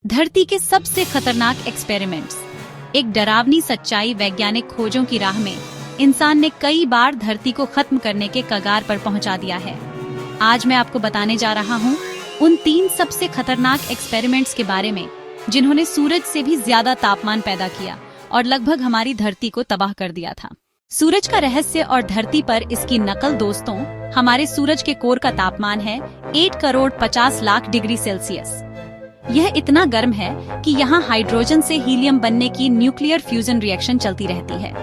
धरती के सबसे खतरनाक एक्सपेरिमेंट्स। एक डरावनी सच्चाई, वैज्ञानिक खोजों की राह में इंसान ने कई बार धरती को खत्म करने के कगार पर पहुंचा दिया है। आज मैं आपको बताने जा रहा हूं उन 3 सबसे खतरनाक एक्सपेरिमेंट्स के बारे में जिन्होंने सूरज से भी ज्यादा तापमान पैदा किया और लगभग हमारी धरती को तबाह कर दिया था। सूरज का रहस्य और धरती पर इसकी नकल। दोस्तों, हमारे सूरज के कोर का तापमान है 8 करोड़ 50 लाख डिग्री सेल्सियस। यह इतना गर्म है कि यहाँ हाइड्रोजन से हीलियम बनने की न्यूक्लियर फ्यूजन रिएक्शन चलती रहती है।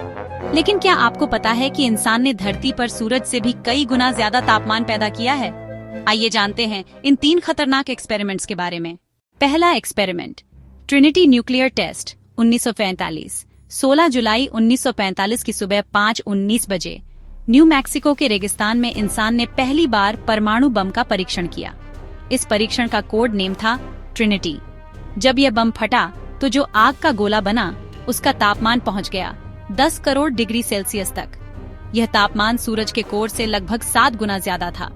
लेकिन क्या आपको पता है कि इंसान ने धरती पर सूरज से भी कई गुना ज्यादा तापमान पैदा किया है? आइए जानते हैं इन 3 खतरनाक एक्सपेरिमेंट्स के बारे में। पहला एक्सपेरिमेंट, ट्रिनिटी न्यूक्लियर टेस्ट 1945। 16 जुलाई 1945 की सुबह 5:19 बजे न्यू मैक्सिको के रेगिस्तान में इंसान ने पहली बार परमाणु बम का परीक्षण किया। इस परीक्षण का कोड नेम था ट्रिनिटी। जब यह बम फटा तो जो आग का गोला बना उसका तापमान पहुंच गया 10 करोड़ डिग्री सेल्सियस तक। यह तापमान सूरज के कोर से लगभग 7 गुना ज्यादा था।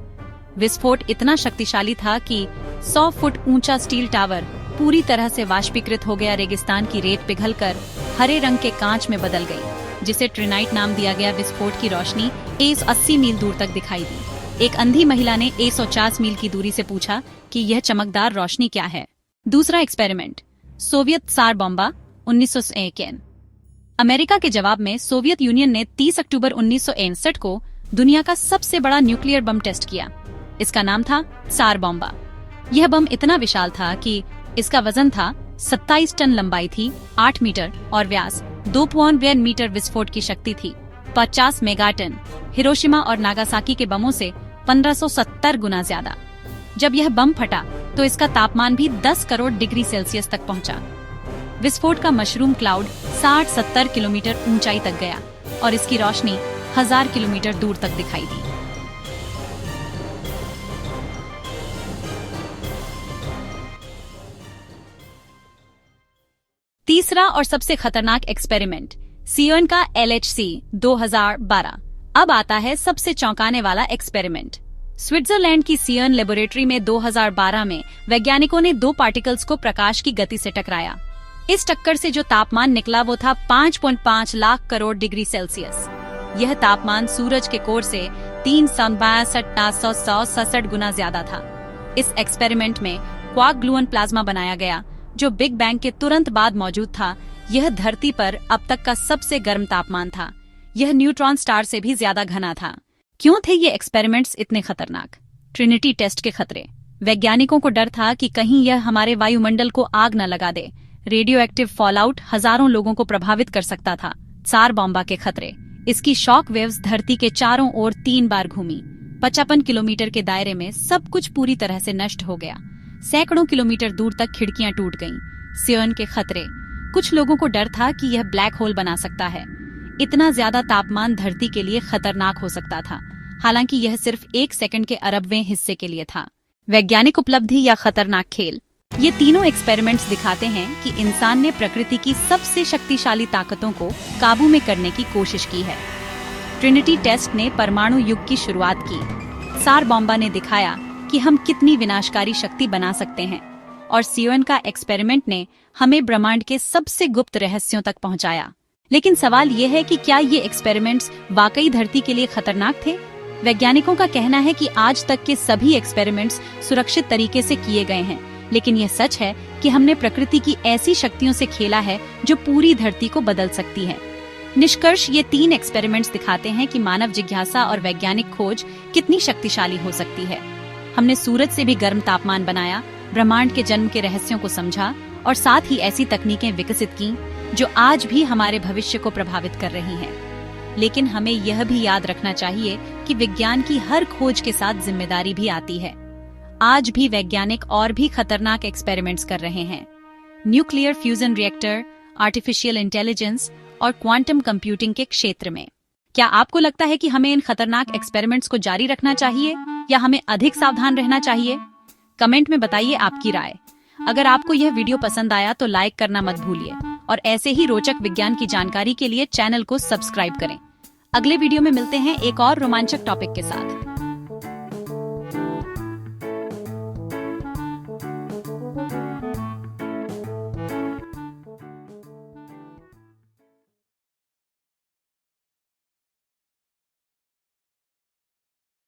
विस्फोट इतना शक्तिशाली था कि 100 फुट ऊंचा स्टील टावर पूरी तरह से वाष्पीकृत हो गया। रेगिस्तान की रेत पिघलकर हरे रंग के कांच में बदल गई, जिसे ट्रिनाइट नाम दिया गया। विस्फोट की रोशनी 180 मील दूर तक दिखाई दी। एक अंधी महिला ने 150 मील की दूरी से पूछा कि यह चमकदार रोशनी क्या है। दूसरा एक्सपेरिमेंट, सोवियत त्सार बॉम्बा 1961। अमेरिका के जवाब में सोवियत यूनियन ने 30 अक्टूबर 1961 को दुनिया का सबसे बड़ा न्यूक्लियर बम टेस्ट किया। इसका नाम था त्सार बॉम्बा। यह बम इतना विशाल था कि इसका वजन था 27 टन, लंबाई थी 8 मीटर और व्यास 2.1 मीटर। विस्फोट की शक्ति थी 50 मेगाटन। हिरोशिमा और नागासाकी के बमों से 1570 गुना ज्यादा। जब यह बम फटा तो इसका तापमान भी 10 करोड़ डिग्री सेल्सियस तक पहुंचा। विस्फोट का मशरूम क्लाउड 60-70 किलोमीटर ऊंचाई तक गया और इसकी रोशनी 1000 किलोमीटर दूर तक दिखाई दी। तीसरा और सबसे खतरनाक एक्सपेरिमेंट, सीएर्न का LHC 2012। अब आता है सबसे चौंकाने वाला एक्सपेरिमेंट। स्विट्जरलैंड की सीएर्न लेबोरेटरी में 2012 में वैज्ञानिकों ने 2 पार्टिकल्स को प्रकाश की गति से टकराया। इस टक्कर से जो तापमान निकला वो था 5.5 लाख करोड़ डिग्री सेल्सियस। यह तापमान सूरज के कोर से 362,967 गुना ज्यादा था। इस एक्सपेरिमेंट में क्वार्क ग्लूअन प्लाज्मा बनाया गया जो बिग बैंग के तुरंत बाद मौजूद था। यह धरती पर अब तक का सबसे गर्म तापमान था। यह न्यूट्रॉन स्टार से भी ज्यादा घना था। क्यों थे ये एक्सपेरिमेंट्स इतने खतरनाक? ट्रिनिटी टेस्ट के खतरे। वैज्ञानिकों को डर था कि कहीं यह हमारे वायुमंडल को आग न लगा दे। रेडियो एक्टिव फॉलआउट हजारों लोगों को प्रभावित कर सकता था। त्सार बॉम्बा के खतरे। इसकी शॉक वेव्स धरती के चारों ओर 3 बार घूमी। 55 किलोमीटर के दायरे में सब कुछ पूरी तरह से नष्ट हो गया। सैकड़ों किलोमीटर दूर तक खिड़कियां टूट गईं। सीएर्न के खतरे। कुछ लोगों को डर था कि यह ब्लैक होल बना सकता है। इतना ज्यादा तापमान धरती के लिए खतरनाक हो सकता था, हालांकि यह सिर्फ 1 सेकंड के अरबवें हिस्से के लिए था। वैज्ञानिक उपलब्धि या खतरनाक खेल। ये तीनों एक्सपेरिमेंट्स दिखाते हैं कि इंसान ने प्रकृति की सबसे शक्तिशाली ताकतों को काबू में करने की कोशिश की है। ट्रिनिटी टेस्ट ने परमाणु युग की शुरुआत की। त्सार बॉम्बा ने दिखाया कि हम कितनी विनाशकारी शक्ति बना सकते हैं, और सीएर्न का एक्सपेरिमेंट ने हमें ब्रह्मांड के सबसे गुप्त रहस्यों तक पहुंचाया। लेकिन सवाल यह है कि क्या ये एक्सपेरिमेंट्स वाकई धरती के लिए खतरनाक थे? वैज्ञानिकों का कहना है कि आज तक के सभी एक्सपेरिमेंट्स सुरक्षित तरीके से किए गए हैं, लेकिन यह सच है कि हमने प्रकृति की ऐसी शक्तियों से खेला है जो पूरी धरती को बदल सकती है। निष्कर्ष, ये 3 एक्सपेरिमेंट्स दिखाते हैं कि मानव जिज्ञासा और वैज्ञानिक खोज कितनी शक्तिशाली हो सकती है। हमने सूरज से भी गर्म तापमान बनाया, ब्रह्मांड के जन्म के रहस्यों को समझा और साथ ही ऐसी तकनीकें विकसित की जो आज भी हमारे भविष्य को प्रभावित कर रही हैं। लेकिन हमें यह भी याद रखना चाहिए कि विज्ञान की हर खोज के साथ जिम्मेदारी भी आती है। आज भी वैज्ञानिक और भी खतरनाक एक्सपेरिमेंट्स कर रहे हैं। Nuclear fusion reactor, artificial intelligence और क्वांटम कंप्यूटिंग के क्षेत्र में। क्या आपको लगता है कि हमें इन खतरनाक एक्सपेरिमेंट्स को जारी रखना चाहिए या हमें अधिक सावधान रहना चाहिए? कमेंट में बताइए आपकी राय। अगर आपको यह वीडियो पसंद आया तो लाइक करना मत भूलिए और ऐसे ही रोचक विज्ञान की जानकारी के लिए चैनल को सब्सक्राइब करें। अगले वीडियो में मिलते हैं एक और रोमांचक टॉपिक के साथ।